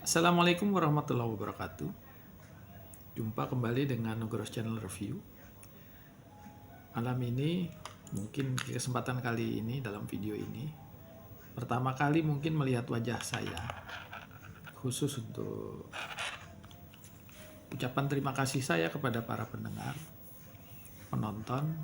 Assalamualaikum warahmatullahi wabarakatuh. Jumpa kembali dengan Nugroho Channel Review. Malam ini, mungkin di kesempatan kali ini dalam video ini, pertama kali mungkin melihat wajah saya, khusus untuk ucapan terima kasih saya kepada para pendengar, penonton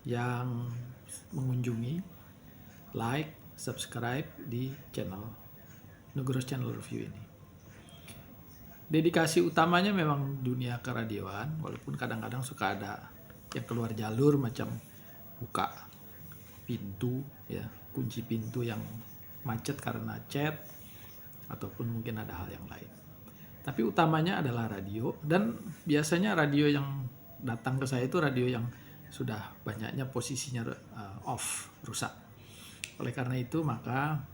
yang mengunjungi, like, subscribe di channel Nugroho Channel Review ini. Dedikasi utamanya memang dunia keradioan, walaupun kadang-kadang suka ada yang keluar jalur macam buka pintu, ya, kunci pintu yang macet karena chat, ataupun mungkin ada hal yang lain. Tapi utamanya adalah radio, dan biasanya radio yang datang ke saya itu radio yang sudah banyaknya posisinya off, rusak. Oleh karena itu maka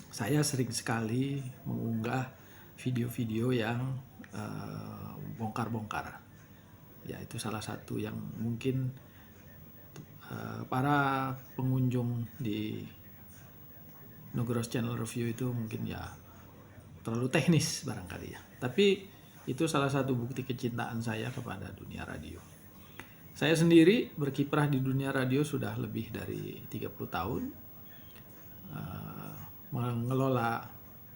saya sering sekali mengunggah video-video yang bongkar-bongkar. Ya, itu salah satu yang mungkin para pengunjung di Nugroho Channel Review itu mungkin ya terlalu teknis barangkali ya. Tapi itu salah satu bukti kecintaan saya kepada dunia radio. Saya sendiri berkiprah di dunia radio sudah lebih dari 30 tahun. Mengelola,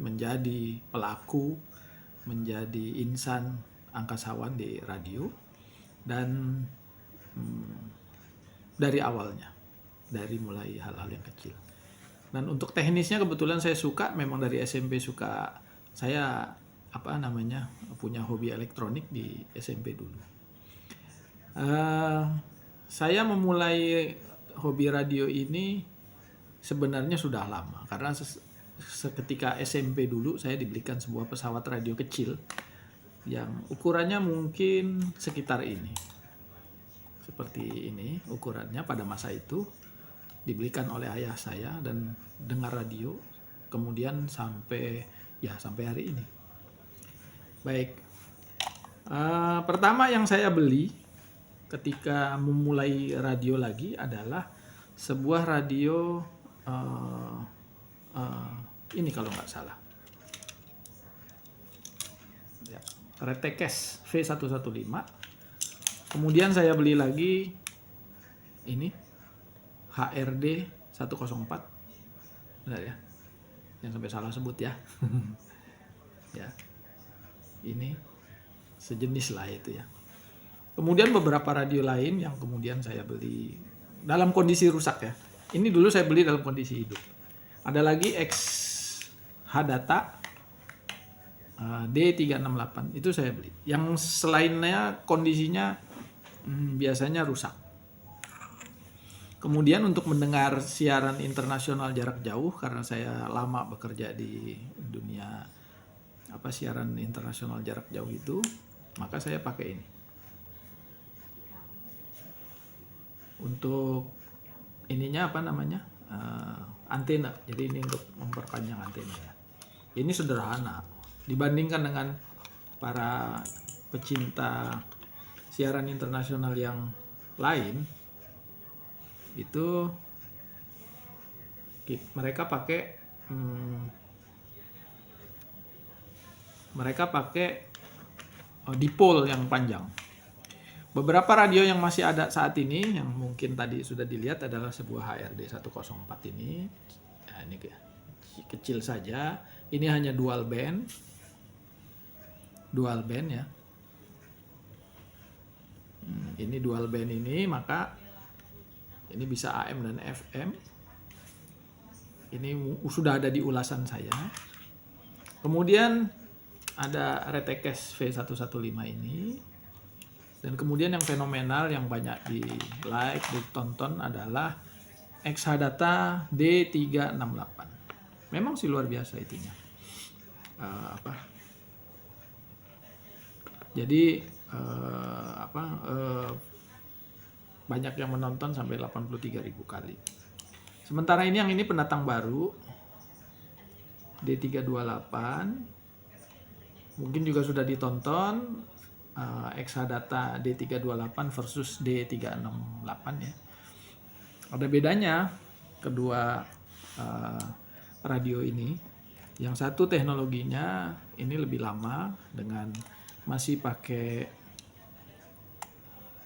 menjadi pelaku, menjadi insan angkasawan di radio, dan dari awalnya, dari mulai hal-hal yang kecil. Dan untuk teknisnya kebetulan saya suka, memang dari SMP suka. Saya punya hobi elektronik di SMP dulu. Saya memulai hobi radio ini sebenarnya sudah lama, karena seketika SMP dulu saya dibelikan sebuah pesawat radio kecil yang ukurannya mungkin sekitar ini, seperti ini ukurannya pada masa itu, dibelikan oleh ayah saya, dan dengar radio kemudian sampai hari ini. Baik, pertama yang saya beli ketika memulai radio lagi adalah sebuah radio ini kalau nggak salah, ya, Retekes V115. Kemudian saya beli lagi ini HRD 104, benar ya, yang sampai salah sebut ya. Ya, ini sejenis lah itu ya. Kemudian beberapa radio lain yang kemudian saya beli dalam kondisi rusak ya. Ini dulu saya beli dalam kondisi hidup. Ada lagi Hadata D368, itu saya beli. Yang selainnya kondisinya biasanya rusak. Kemudian untuk mendengar siaran internasional jarak jauh, karena saya lama bekerja di dunia siaran internasional jarak jauh itu, maka saya pakai ini. Untuk ininya antena. Jadi ini untuk memperpanjang antena ya. Ini sederhana dibandingkan dengan para pecinta siaran internasional yang lain. Itu mereka pakai dipol yang panjang. Beberapa radio yang masih ada saat ini, yang mungkin tadi sudah dilihat, adalah sebuah HRD 104 ini. Nah, ini kecil saja. Ini hanya dual band ya. Ini dual band ini, maka ini bisa AM dan FM. Ini sudah ada di ulasan saya. Kemudian ada Retekes V115 ini. Dan kemudian yang fenomenal, yang banyak di like, ditonton, adalah Hadata D368. Memang sih luar biasa itunya. Jadi banyak yang menonton sampai 83.000 kali. Sementara ini yang ini pendatang baru, D328, mungkin juga sudah ditonton. Hadata D328 versus D368 ya. Ada bedanya kedua radio ini, Yang satu teknologinya ini lebih lama dengan masih pakai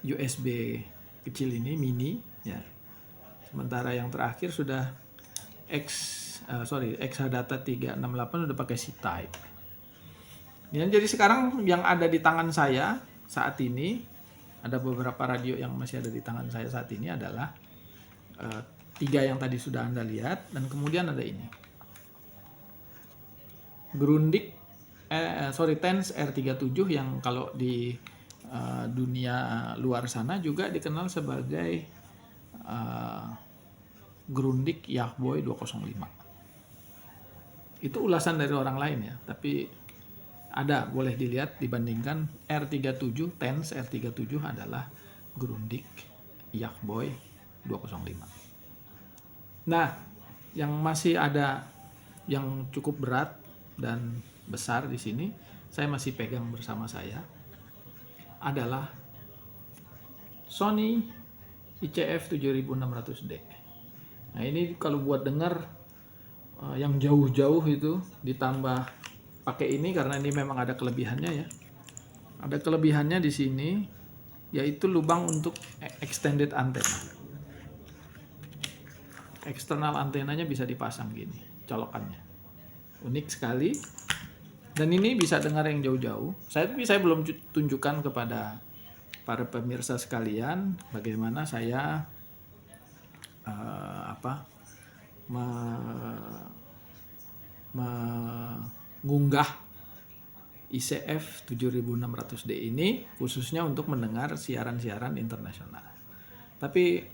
USB kecil ini mini ya. Sementara yang terakhir sudah Exadata 368 udah pakai C-Type. Ya, jadi sekarang yang ada di tangan saya saat ini, ada beberapa radio yang masih ada di tangan saya saat ini adalah 3 yang tadi sudah Anda lihat, dan kemudian ada ini. Grundig TENS R37 yang kalau di dunia luar sana juga dikenal sebagai Grundig Yachtboy 205. Itu ulasan dari orang lain ya, tapi ada, boleh dilihat dibandingkan R37, TENS R37 adalah Grundig Yachtboy 205. Nah, yang masih ada yang cukup berat dan besar di sini, saya masih pegang bersama saya, adalah Sony ICF 7600D. Nah, ini kalau buat dengar yang jauh-jauh itu ditambah pakai ini, karena ini memang ada kelebihannya ya. Ada kelebihannya di sini, yaitu lubang untuk extended antena. Eksternal antenanya bisa dipasang gini, colokannya. Unik sekali. Dan ini bisa dengar yang jauh-jauh. Saya belum tunjukkan kepada para pemirsa sekalian bagaimana saya mengunggah ICF 7600D ini khususnya untuk mendengar siaran-siaran internasional. Tapi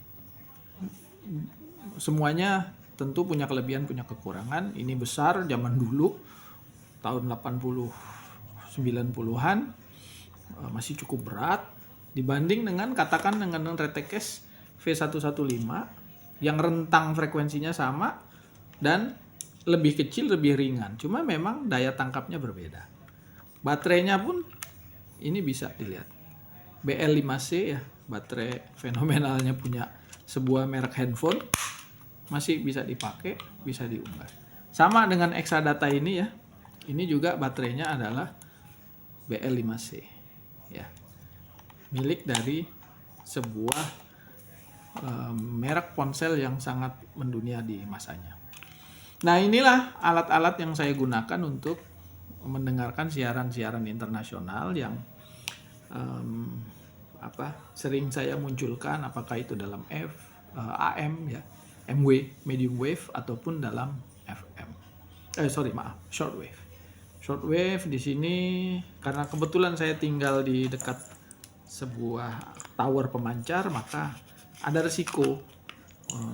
semuanya tentu punya kelebihan, punya kekurangan. Ini besar zaman dulu, tahun 80-90-an, masih cukup berat dibanding dengan katakan dengan Retekes V115 yang rentang frekuensinya sama dan lebih kecil, lebih ringan. Cuma memang daya tangkapnya berbeda. Baterainya pun ini bisa dilihat. BL5C ya, baterai fenomenalnya punya sebuah merek handphone, masih bisa dipakai, bisa diunggah. Sama dengan Exadata ini ya. Ini juga baterainya adalah BL5C ya. Milik dari sebuah merek ponsel yang sangat mendunia di masanya. Nah, inilah alat-alat yang saya gunakan untuk mendengarkan siaran-siaran internasional yang sering saya munculkan, apakah itu dalam AM ya, MW, medium wave, ataupun dalam FM. Shortwave. Shortwave di sini karena kebetulan saya tinggal di dekat sebuah tower pemancar, maka ada resiko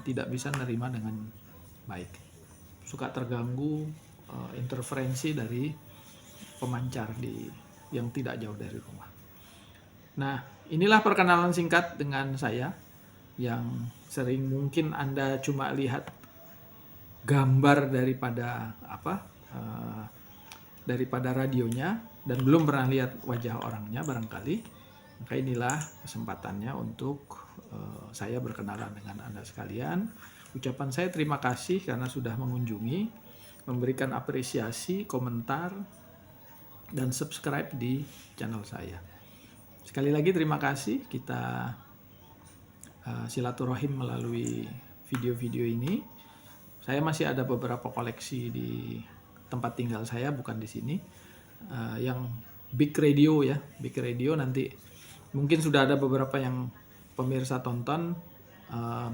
tidak bisa menerima dengan baik. Suka terganggu interferensi dari pemancar yang tidak jauh dari rumah. Nah, inilah perkenalan singkat dengan saya yang sering mungkin Anda cuma lihat gambar daripada radionya dan belum pernah lihat wajah orangnya barangkali. Maka inilah kesempatannya untuk saya berkenalan dengan Anda sekalian. Ucapan saya terima kasih karena sudah mengunjungi, memberikan apresiasi, komentar, dan subscribe di channel saya. Sekali lagi terima kasih. Kita silaturahim melalui video-video ini. Saya masih ada beberapa koleksi di tempat tinggal saya, bukan di sini. Yang Big Radio ya, Big Radio nanti mungkin sudah ada beberapa yang pemirsa tonton.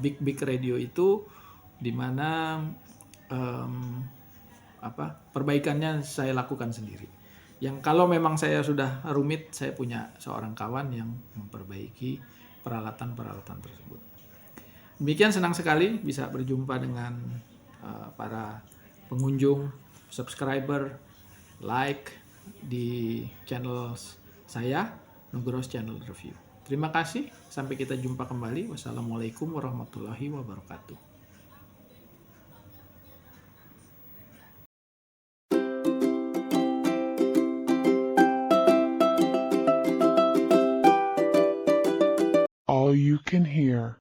Big Radio itu dimana perbaikannya saya lakukan sendiri. Yang kalau memang saya sudah rumit, saya punya seorang kawan yang memperbaiki peralatan-peralatan tersebut. Demikian, senang sekali bisa berjumpa dengan para pengunjung, subscriber, like di channel saya, Nugrohos Channel Review. Terima kasih, sampai kita jumpa kembali. Wassalamualaikum warahmatullahi wabarakatuh. All you can hear.